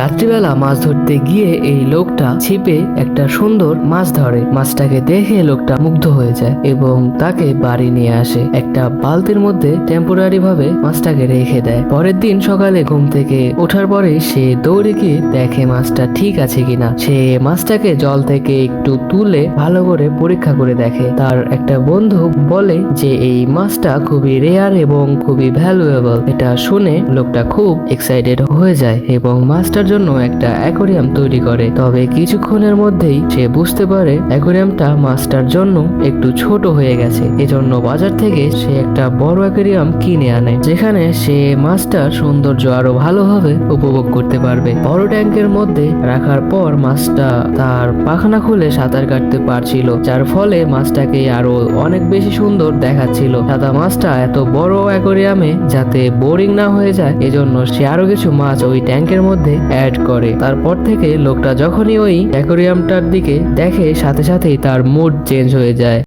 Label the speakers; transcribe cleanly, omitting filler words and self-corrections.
Speaker 1: রাত্রিবেলা মাছ ধরতে গিয়ে এই লোকটা ছিপে একটা সুন্দর মাছ ধরে। মাছটাকে দেখে লোকটা মুগ্ধ হয়ে যায় এবং তাকে বাড়ি নিয়ে আসে। একটা বালতির মধ্যে টেম্পোরারি ভাবে মাছটাকে রেখে দেয়। পরের দিন সকালে ঘুম থেকে ওঠার পরে সে দৌড়ে গিয়ে দেখে মাছটা ঠিক আছে কিনা। সে মাছটাকে জল থেকে একটু তুলে ভালো করে পরীক্ষা করে দেখে। তার একটা বন্ধু বলে যে এই মাছটা খুবই রেয়ার এবং খুবই ভ্যালুয়েবল। এটা শুনে লোকটা খুব এক্সাইটেড হয়ে যায় এবং মাছটার জন্য একটা অ্যাকোরিয়াম তৈরি করে। তবে কিছুক্ষণের মধ্যেই সে বুঝতে পারে অ্যাকোরিয়ামটা মাছটার জন্য একটু ছোট হয়ে গেছে। এজন্য বাজার থেকে সে একটা বড় অ্যাকোরিয়াম কিনে আনে, যেখানে সে মাছটার সৌন্দর্য আরো ভালোভাবে উপভোগ করতে পারবে। বড় ট্যাঙ্কের মধ্যে রাখার পর মাছটা তার পাখনা খুলে সাঁতার কাটতে পারছিল, যার ফলে মাছটাকে আরো অনেক বেশি সুন্দর দেখাচ্ছিল। সাদা মাছটা এত বড় অ্যাকোরিয়ামে যাতে বোরিং না হয়ে যায়, এজন্য সে আরো কিছু মাছ ওই ট্যাঙ্কের মধ্যে অ্যাড করে। তারপর থেকে লোকটা যখনই ওই অ্যাকোরিয়ামটার দিকে দেখে, সাথে সাথেই তার মুড চেঞ্জ হয়ে যায়।